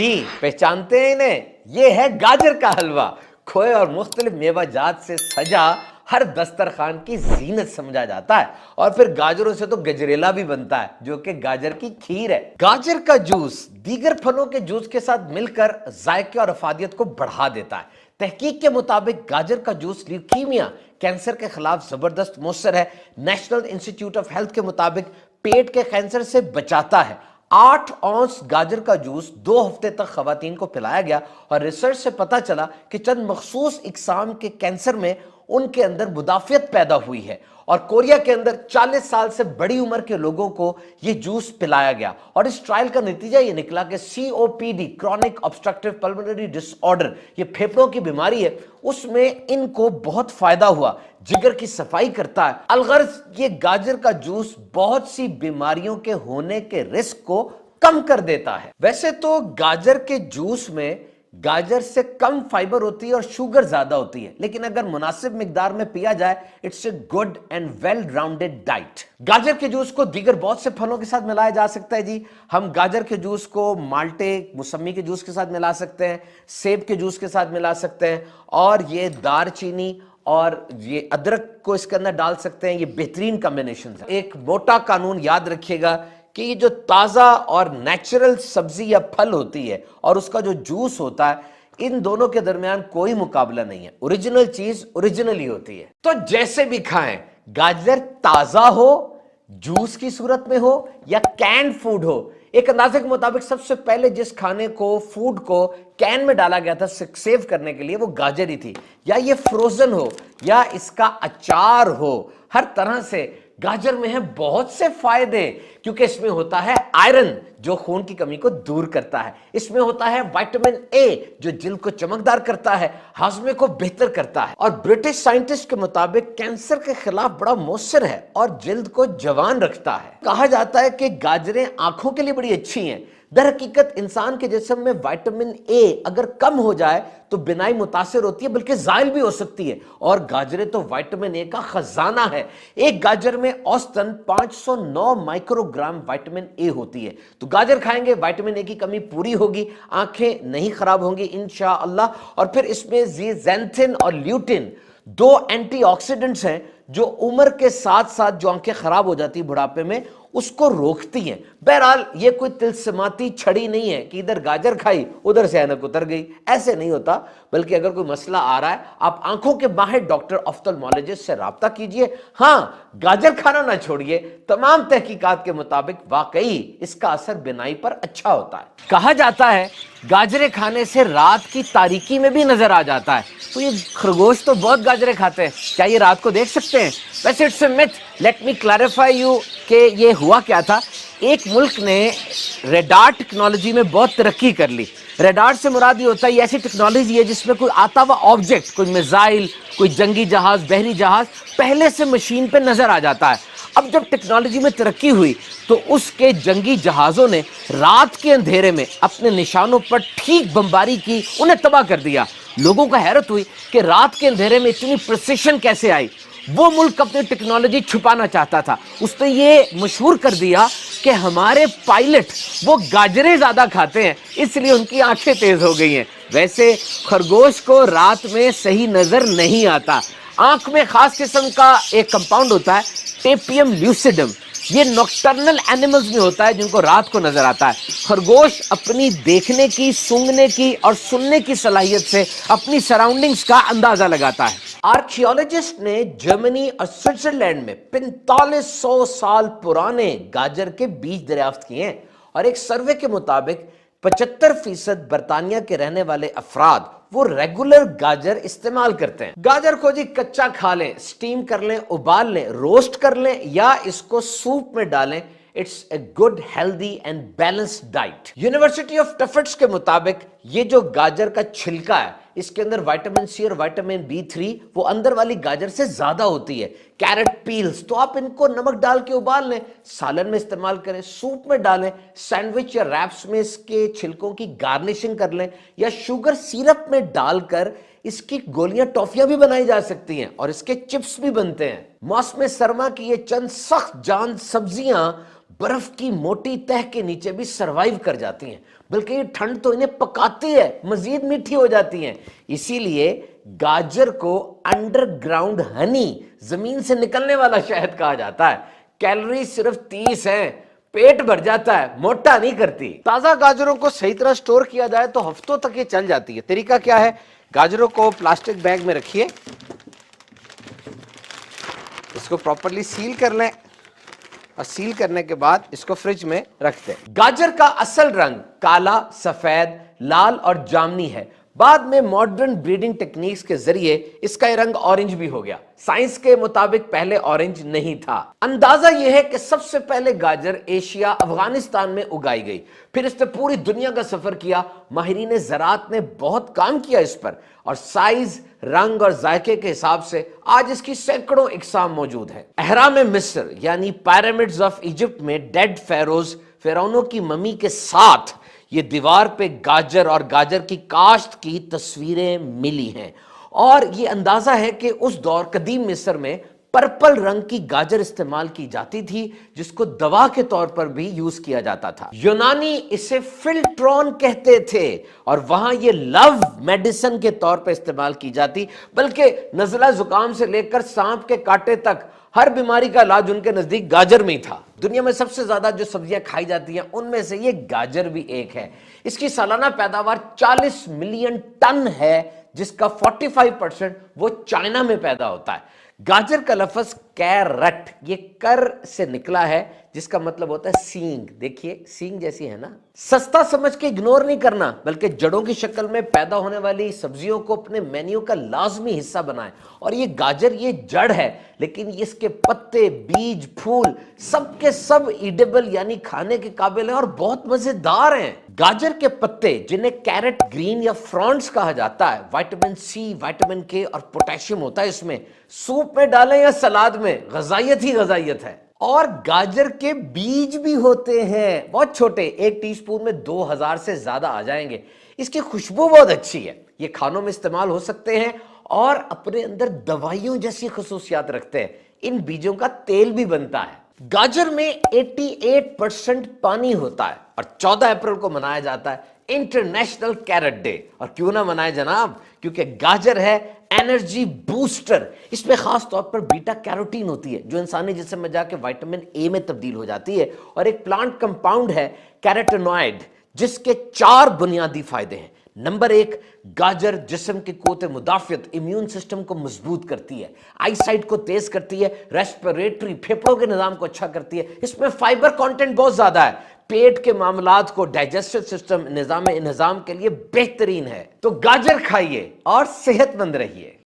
जी पहचानते हैं इन्हें, ये है गाजर का हलवा। खोए और मुख्तलिफ मेवाजात से सजा हर दस्तरखान की जीनत समझा जाता है। और फिर गाजरों से तो गजरेला भी बनता है जो कि गाजर की खीर है। गाजर का जूस दीगर फलों के जूस के साथ मिलकर जायके और अफादियत को बढ़ा देता है। तहकीक के मुताबिक गाजर का जूस ल्यूकीमिया कैंसर के खिलाफ जबरदस्त मौसर है। नेशनल इंस्टीट्यूट ऑफ हेल्थ के मुताबिक पेट के कैंसर से बचाता है। 8 औंस गाजर का जूस 2 हफ्ते तक खवातीन को पिलाया गया और रिसर्च से पता चला कि चंद मखसूस इकसाम के कैंसर में उनके अंदर मुदाफियत पैदा हुई है। और कोरिया के अंदर 40 साल से बड़ी उम्र के लोगों को यह जूस पिलाया गया और इस ट्रायल का नतीजा यह निकला कि COPD chronic obstructive pulmonary disorder, ये फेफड़ों की बीमारी है, उसमें इनको बहुत फायदा हुआ। जिगर की सफाई करता है। अलगर्ज ये गाजर का जूस बहुत सी बीमारियों के होने के रिस्क को कम कर देता है। वैसे तो गाजर के जूस में गाजर से कम फाइबर होती है और शुगर ज्यादा होती है, लेकिन अगर मुनासिब मिकदार में पिया जाए it's a good and well rounded diet. गाजर के जूस को दीगर बहुत से फलों के साथ मिलाया जा सकता है जी। हम गाजर के जूस को माल्टे, मौसमी के जूस के साथ मिला सकते हैं, सेब के जूस के साथ मिला सकते हैं और ये दारचीनी और ये अदरक को इसके अंदर डाल सकते हैं। ये बेहतरीन कॉम्बिनेशन है। एक मोटा कानून याद रखिएगा कि ये जो ताज़ा और नेचुरल सब्जी या फल होती है और उसका जो जूस होता है, इन दोनों के दरमियान कोई मुकाबला नहीं है। ओरिजिनल चीज ओरिजिनल ही होती है। तो जैसे भी खाएं, गाजर ताज़ा हो, जूस की सूरत में हो या कैन फूड हो, एक अंदाजे के मुताबिक सबसे पहले जिस खाने को, फूड को कैन में डाला गया था सेव करने के लिए, वो गाजर ही थी। या ये फ्रोजन हो या इसका अचार हो, हर तरह से गाजर में है बहुत से फायदे, क्योंकि इसमें होता है आयरन जो खून की कमी को दूर करता है। इसमें होता है विटामिन ए जो जिल्द को चमकदार करता है, हाजमे को बेहतर करता है और ब्रिटिश साइंटिस्ट के मुताबिक कैंसर के खिलाफ बड़ा मौसर है और जिल्द को जवान रखता है। कहा जाता है कि गाजरें आंखों के लिए बड़ी अच्छी हैं। दर हकीकत इंसान के जिस्म में विटामिन ए अगर कम हो जाए तो बिनाई मुतासिर होती है, बल्कि जायल भी हो सकती है। और गाजरें तो विटामिन ए का खजाना है। एक गाजर में औसतन 509 माइक्रोग्राम विटामिन ए होती है। तो गाजर खाएंगे, विटामिन ए की कमी पूरी होगी, आंखें नहीं खराब होंगी इंशाअल्लाह। और फिर इसमें ज़ैंथिन और ल्यूटिन 2 एंटीऑक्सीडेंट्स हैं जो उम्र के साथ साथ जो आंखें खराब हो जाती है बुढ़ापे में, उसको रोकती हैं। बहरहाल ये कोई तिलस्माती छड़ी नहीं है कि इधर गाजर खाई उधर से ऐनक उतर गई, ऐसे नहीं होता। बल्कि अगर कोई मसला आ रहा है, आप आंखों के माहिर डॉक्टर ऑफ्थल्मोलॉजिस्ट से राब्ता कीजिए। हाँ, गाजर खाना ना छोड़िए। तमाम तहकीकात के मुताबिक वाकई इसका असर बिनाई पर अच्छा होता है। कहा जाता है गाजरें खाने से रात की तारीकी में भी नजर आ जाता है। तो ये खरगोश तो बहुत गाजरें खाते हैं, क्या ये रात को देख सकते हैं? वैसे it's a myth, let me clarify you कि ये हुआ क्या था। एक मुल्क ने रेडार टेक्नोलॉजी में बहुत तरक्की कर ली। रेडार से मुराद ये होता है, ये ऐसी टेक्नोलॉजी है जिसमें कोई आता हुआ ऑब्जेक्ट, कोई मिसाइल, कोई जंगी जहाज, बहरी जहाज पहले से मशीन पे नजर आ जाता है। अब जब टेक्नोलॉजी में तरक्की हुई तो उसके जंगी जहाजों ने रात के अंधेरे में अपने निशानों पर ठीक बमबारी की, उन्हें तबाह कर दिया। लोगों को हैरत हुई कि रात के अंधेरे में इतनी प्रिसिशन कैसे आई। वो मुल्क अपनी टेक्नोलॉजी छुपाना चाहता था, उसने ये मशहूर कर दिया कि हमारे पायलट वो गाजरें ज्यादा खाते हैं, इसलिए उनकी आंखें तेज हो गई हैं। वैसे खरगोश को रात में सही नजर नहीं आता। आंख में खास किस्म का एक कंपाउंड होता है, टेपियम ल्यूसिडम। ये नॉक्टर्नल एनिमल्स में होता है जिनको रात को नजर आता है। खरगोश अपनी देखने की, सूंघने की और सुनने की सलाहियत से अपनी सराउंडिंग्स का अंदाजा लगाता है। आर्कियोलॉजिस्ट ने जर्मनी और स्विट्जरलैंड में 4500 साल पुराने गाजर के बीज दरियाफ्त किए हैं और एक सर्वे के मुताबिक 75% बरतानिया के रहने वाले अफराद वो रेगुलर गाजर इस्तेमाल करते हैं। गाजर को जी कच्चा खा लें, स्टीम कर लें, उबाल लें, रोस्ट कर लें या इसको सूप में डालें, it's a good, healthy and balanced diet. University of Tufts के मुताबिक ये जो गाजर का छिलका है, इसके अंदर विटामिन सी और विटामिन B3 वो अंदर वाली गाजर से ज्यादा होती है। कैरेट पील्स तो आप इनको नमक डाल के उबाल लें, सालन में इस्तेमाल करें, सूप में डालें, सैंडविच या रैप्स में इसके छिलकों की गार्निशिंग कर लें या शुगर सिरप में डालकर इसकी गोलियां, टॉफियां भी बनाई जा सकती हैं और इसके चिप्स भी बनते हैं। मौसम सरमा की ये चंद सख्त जान सब्जियां बर्फ की मोटी तह के नीचे भी सरवाइव कर जाती हैं, बल्कि ये ठंड तो इन्हें पकाती है, मजीद मीठी हो जाती हैं। इसीलिए गाजर को अंडरग्राउंड हनी, जमीन से निकलने वाला शहद कहा जाता है। कैलोरी सिर्फ 30 है, पेट भर जाता है, मोटा नहीं करती। ताजा गाजरों को सही तरह स्टोर किया जाए तो हफ्तों तक ये चल जाती है। तरीका क्या है? गाजरों को प्लास्टिक बैग में रखिए, इसको प्रॉपर्ली सील कर लें और सील करने के बाद इसको फ्रिज में रख दें। गाजर का असल रंग काला, सफेद, लाल और जामनी है। बाद में मॉडर्न ब्रीडिंग टेक्निक्स के जरिए इसका ये रंग ऑरेंज भी हो गया। साइंस के मुताबिक पहले ऑरेंज नहीं था। अंदाजा यह है कि सबसे पहले गाजर एशिया, अफगानिस्तान में उगाई गई, फिर इसने पूरी दुनिया का सफर किया। माहिरीन ज़राअत ने बहुत काम किया इस पर, और साइज, रंग और जायके के हिसाब से आज इसकी सैकड़ों इकसाम मौजूद है। अहराम मिस्र यानी पिरामिड्स ऑफ इजिप्ट में डेड फेरोज, फिरौनों की मम्मी के साथ ये दीवार पे गाजर और गाजर की काश्त की तस्वीरें मिली हैं, और ये अंदाजा है कि उस दौर कदीम मिस्र में पर्पल रंग की गाजर इस्तेमाल की जाती थी, जिसको दवा के तौर पर भी यूज किया जाता था। यूनानी इसे फिल्ट्रॉन कहते थे, और वहां ये लव मेडिसिन के तौर पर इस्तेमाल की जाती, बल्कि नजला जुकाम से लेकर सांप के कांटे तक हर बीमारी का इलाज उनके नजदीक गाजर में ही था। दुनिया में सबसे ज्यादा जो सब्जियां खाई जाती हैं उनमें से ये गाजर भी एक है। इसकी सालाना पैदावार 40 मिलियन टन है, जिसका 45% वो चाइना में पैदा होता है। गाजर का लफ्ज कैरट, ये कर से निकला है, जिसका मतलब होता है सींग। देखिए सींग जैसी है ना। सस्ता समझ के इग्नोर नहीं करना, बल्कि जड़ों की शक्ल में पैदा होने वाली सब्जियों को अपने मेन्यू का लाजमी हिस्सा बनाएं। और ये गाजर ये जड़ है, लेकिन इसके पत्ते, बीज, फूल सब के सब ईडेबल यानी खाने के काबिल है और बहुत मजेदार हैं। गाजर के पत्ते, जिन्हें कैरेट ग्रीन या फ्रॉन्ट्स कहा जाता है, विटामिन सी, विटामिन के और पोटेशियम होता है इसमें। सूप में डालें या सलाद में, गजाइत ही गजाइत है। और गाजर के बीज भी होते हैं, बहुत छोटे, 1 टीस्पून में 2000 से ज्यादा आ जाएंगे। इसकी खुशबू बहुत अच्छी है, ये खानों में इस्तेमाल हो सकते हैं और अपने अंदर दवाइयों जैसी खुसूसियात रखते हैं। इन बीजों का तेल भी बनता है। गाजर में 88% पानी होता है, और 14 अप्रैल को मनाया जाता है इंटरनेशनल कैरेट डे। और क्यों ना मनाए जनाब, क्योंकि गाजर है एनर्जी बूस्टर। इसमें खास तौर पर बीटा कैरोटीन होती है, जो इंसानी जिस्म में जाके विटामिन ए में तब्दील हो जाती है, और एक प्लांट कंपाउंड है कैरोटेनॉइड, जिसके 4 बुनियादी फायदे हैं। नंबर 1, गाजर जिस्म की क़ुव्वत मुदाफ़ियत, इम्यून सिस्टम को मजबूत करती है, आईसाइट को तेज करती है, रेस्पिरेटरी, फेफड़ों के निज़ाम को अच्छा करती है। इसमें फाइबर कंटेंट बहुत ज्यादा है, पेट के मामलात को, डाइजेस्टिव सिस्टम, निज़ाम के लिए बेहतरीन है। तो गाजर खाइए और सेहतमंद रहिए।